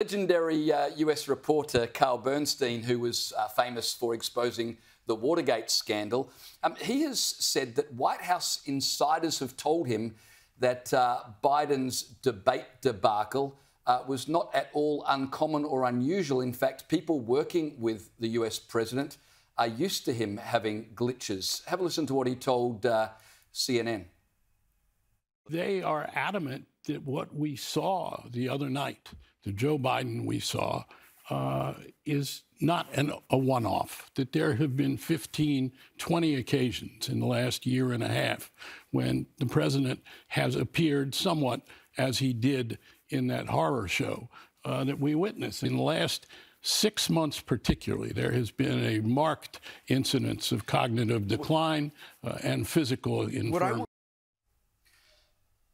Legendary US reporter Carl Bernstein, who was famous for exposing the Watergate scandal, he has said that White House insiders have told him that Biden's debate debacle was not at all uncommon or unusual. In fact, people working with the US president are used to him having glitches. Have a listen to what he told CNN. They are adamant that what we saw the other night, the Joe Biden we saw, is not a one-off, that there have been 15, 20 occasions in the last year and a half when the president has appeared somewhat as he did in that horror show that we witnessed. In the last 6 months particularly, there has been a marked incidence of cognitive decline and physical infirmity.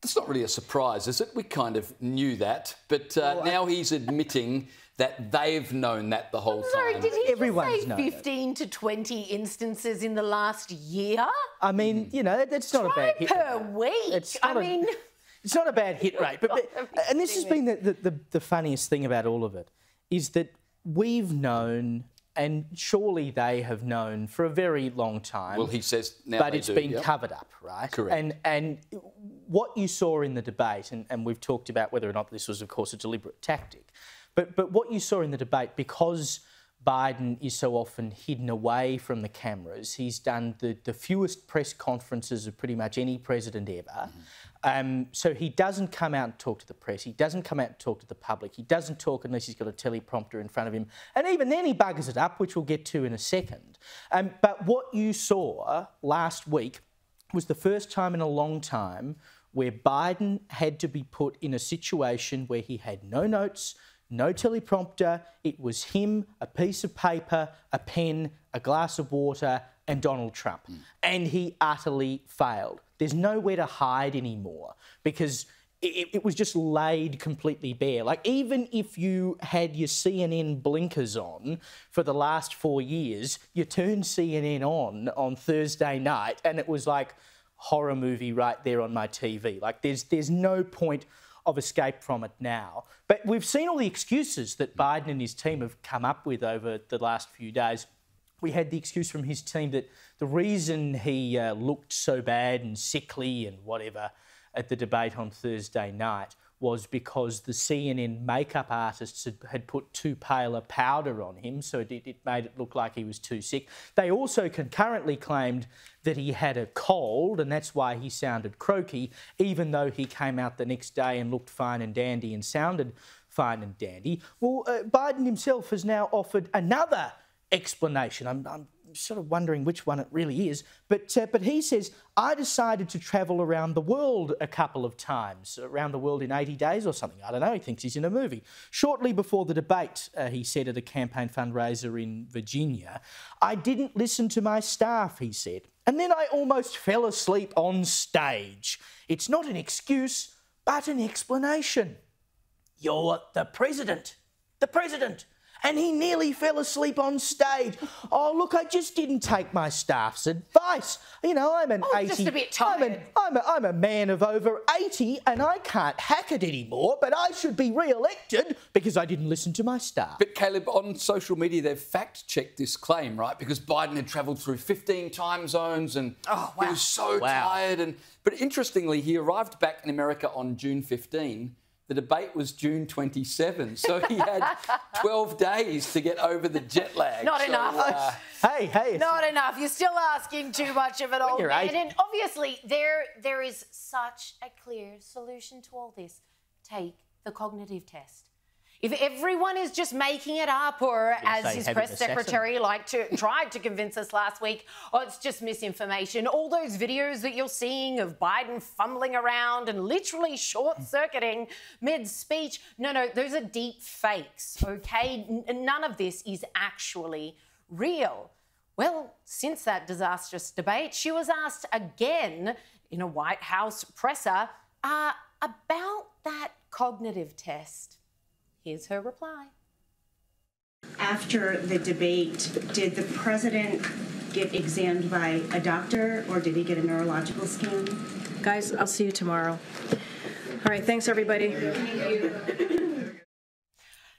That's not really a surprise, is it? We kind of knew that, but now he's admitting that they've known that the whole time. Sorry, did he just say 15 to 20 instances in the last year? I mean, you know, that's not a bad hit per week. It's not a bad hit rate. But and this has been the funniest thing about all of it, is that we've known, and surely they have known for a very long time. Well, he says now but they it's do, been yep. covered up, right? Correct. And what you saw in the debate, and we've talked about whether or not this was, of course, a deliberate tactic, but what you saw in the debate, because Biden is so often hidden away from the cameras, he's done the fewest press conferences of pretty much any president ever. So he doesn't come out and talk to the press. He doesn't come out and talk to the public. He doesn't talk unless he's got a teleprompter in front of him. And even then he buggers it up, which we'll get to in a second. But what you saw last week was the first time in a long time where Biden had to be put in a situation where he had no notes, no teleprompter. It was him, a piece of paper, a pen, a glass of water, and Donald Trump. And he utterly failed. There's nowhere to hide anymore because it was just laid completely bare. Like, even if you had your CNN blinkers on for the last 4 years, you turned CNN on Thursday night and it was like horror movie right there on my TV. Like, there's no point of escape from it now. But we've seen all the excuses that Biden and his team have come up with over the last few days. We had the excuse from his team that the reason he looked so bad and sickly and whatever at the debate on Thursday night was because the CNN makeup artists had put too pale a powder on him, so it made it look like he was too sick. They also concurrently claimed that he had a cold and that's why he sounded croaky, even though he came out the next day and looked fine and dandy and sounded fine and dandy. Well, Biden himself has now offered another explanation. I'm sort of wondering which one it really is, but he says, I decided to travel around the world a couple of times, around the world in 80 days or something. I don't know, he thinks he's in a movie. Shortly before the debate, he said at a campaign fundraiser in Virginia, I didn't listen to my staff, he said, and then I almost fell asleep on stage. It's not an excuse, but an explanation. You're the president. The president. And he nearly fell asleep on stage. Oh, look, I just didn't take my staff's advice. You know, I'm an 80... just a bit tired. I'm a man of over 80 and I can't hack it anymore, but I should be re-elected because I didn't listen to my staff. But, Caleb, on social media, they've fact-checked this claim, right? Because Biden had travelled through 15 time zones and he was so tired. But interestingly, he arrived back in America on June 15. The debate was June 27, so he had 12 days to get over the jet lag. Not enough. Hey. Not enough. You're still asking too much of an old man. And obviously, there is such a clear solution to all this. Take the cognitive test. If everyone is just making it up, or as his press secretary tried to convince us last week, oh, it's just misinformation. All those videos that you're seeing of Biden fumbling around and literally short-circuiting mid-speech, no, those are deep fakes, OK? None of this is actually real. Well, since that disastrous debate, she was asked again in a White House presser about that cognitive test. Here's her reply. After the debate, did the president get examined by a doctor or did he get a neurological scan? Guys, I'll see you tomorrow. All right, thanks, everybody.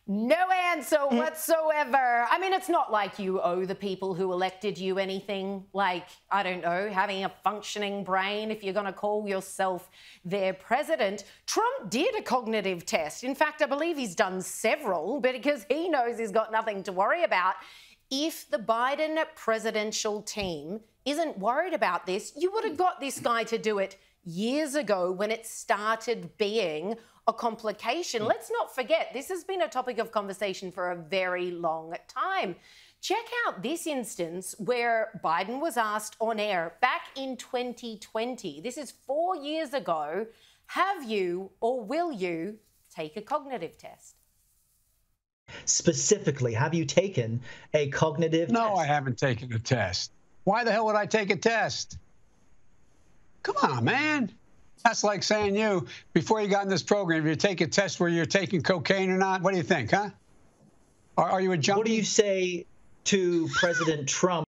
No answer whatsoever. I mean, it's not like you owe the people who elected you anything, like, I don't know, having a functioning brain if you're going to call yourself their president. Trump did a cognitive test. In fact, I believe he's done several, but because he knows he's got nothing to worry about. If the Biden presidential team isn't worried about this, you would have got this guy to do it years ago when it started being a complication. Let's not forget, this has been a topic of conversation for a very long time. Check out this instance where Biden was asked on air back in 2020. This is 4 years ago. Have you or will you take a cognitive test? Specifically, have you taken a cognitive test? No, I haven't taken a test. Why the hell would I take a test? Come on, man. That's like saying you, before you got in this program, if you take a test where you're taking cocaine or not, what do you think, huh? Are you a junkie? What do you say to President Trump?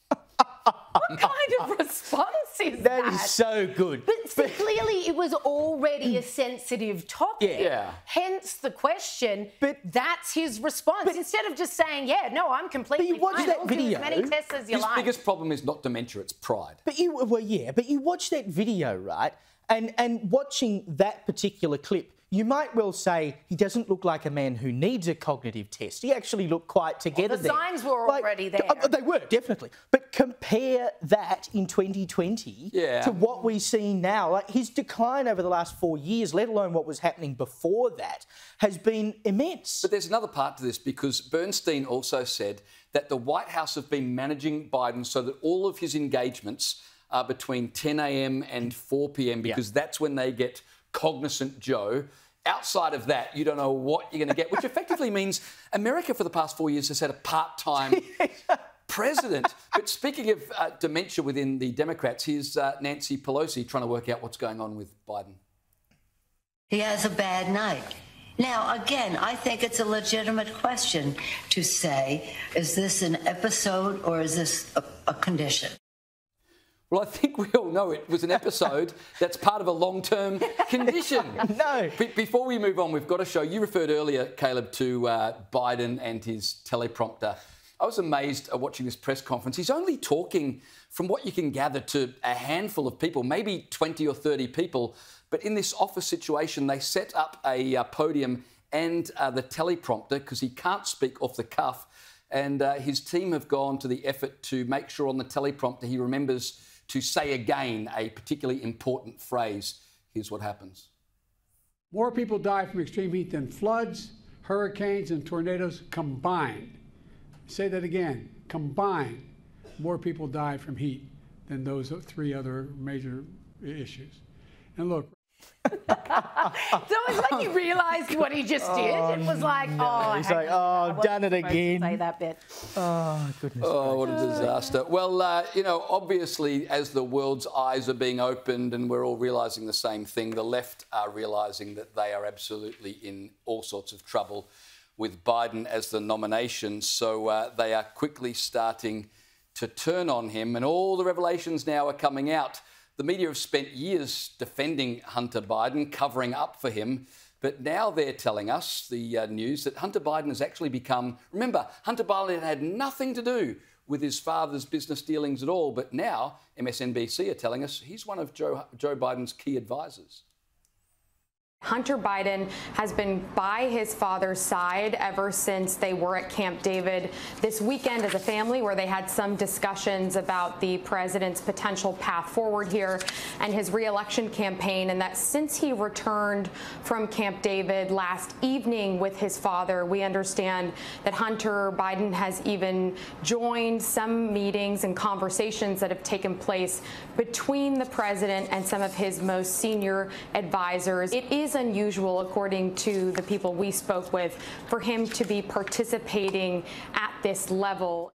What kind of response is that? That is so good. But see, clearly it was already a sensitive topic. Yeah. Hence the question. But that's his response. Instead of just saying, yeah, no, I'm completely But you watch fine. that I'll do video. as many tests as you His like. biggest problem is not dementia, it's pride. But you watch that video, right? And watching that particular clip, you might well say he doesn't look like a man who needs a cognitive test. He actually looked quite together the there. signs were already there. They were, definitely. But compare that in 2020 to what we see now. Like, his decline over the last 4 years, let alone what was happening before that, has been immense. But there's another part to this, because Bernstein also said that the White House have been managing Biden so that all of his engagements are between 10 a.m. and 4 p.m. because that's when they get cognizant Joe. Outside of that, you don't know what you're going to get, which effectively means America for the past 4 years has had a part-time president. But speaking of dementia within the Democrats, here's Nancy Pelosi trying to work out what's going on with Biden. He has a bad night. Now, again, I think it's a legitimate question to say, is this an episode or is this a condition? Well, I think we all know it was an episode that's part of a long-term condition. No. Before we move on, we've got to show, you referred earlier, Caleb, to Biden and his teleprompter. I was amazed at watching this press conference. He's only talking, from what you can gather, to a handful of people, maybe 20 or 30 people. But in this office situation, they set up a podium and the teleprompter because he can't speak off the cuff. And his team have gone to the effort to make sure on the teleprompter he remembers to say again a particularly important phrase. Here's what happens. More people die from extreme heat than floods, hurricanes, and tornadoes combined. Say that again. Combined, more people die from heat than those three other major issues. And look. So it's like he realised what he just did and was like, He's like, I've done it again. Say that bit. Oh, goodness. Oh, what a disaster. Well, you know, obviously, as the world's eyes are being opened and we're all realising the same thing, the left are realising that they are absolutely in all sorts of trouble with Biden as the nomination. So they are quickly starting to turn on him, and all the revelations now are coming out. The media have spent years defending Hunter Biden, covering up for him, but now they're telling us, the news, that Hunter Biden has actually become... Remember, Hunter Biden had nothing to do with his father's business dealings at all, but now MSNBC are telling us he's one of Joe Biden's key advisors. Hunter Biden has been by his father's side ever since they were at Camp David this weekend as a family, where they had some discussions about the president's potential path forward here and his re-election campaign, and that since he returned from Camp David last evening with his father, we understand that Hunter Biden has even joined some meetings and conversations that have taken place between the president and some of his most senior advisors. It is unusual, according to the people we spoke with, for him to be participating at this level.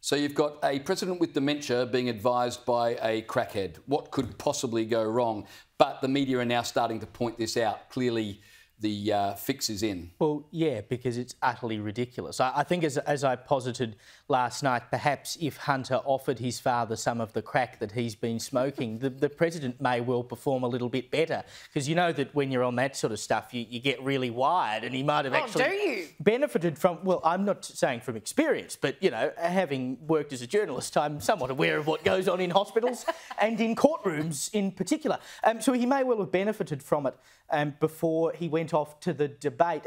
So you've got a president with dementia being advised by a crackhead. What could possibly go wrong? But the media are now starting to point this out. Clearly, the fix is in. Well, yeah, because it's utterly ridiculous. I think, as I posited last night, perhaps if Hunter offered his father some of the crack that he's been smoking, the president may well perform a little bit better. Because you know that when you're on that sort of stuff, you get really wired, and he might have actually benefited from, well, I'm not saying from experience, but, you know, having worked as a journalist, I'm somewhat aware of what goes on in hospitals and in courtrooms in particular. So he may well have benefited from it before he went off to the debate.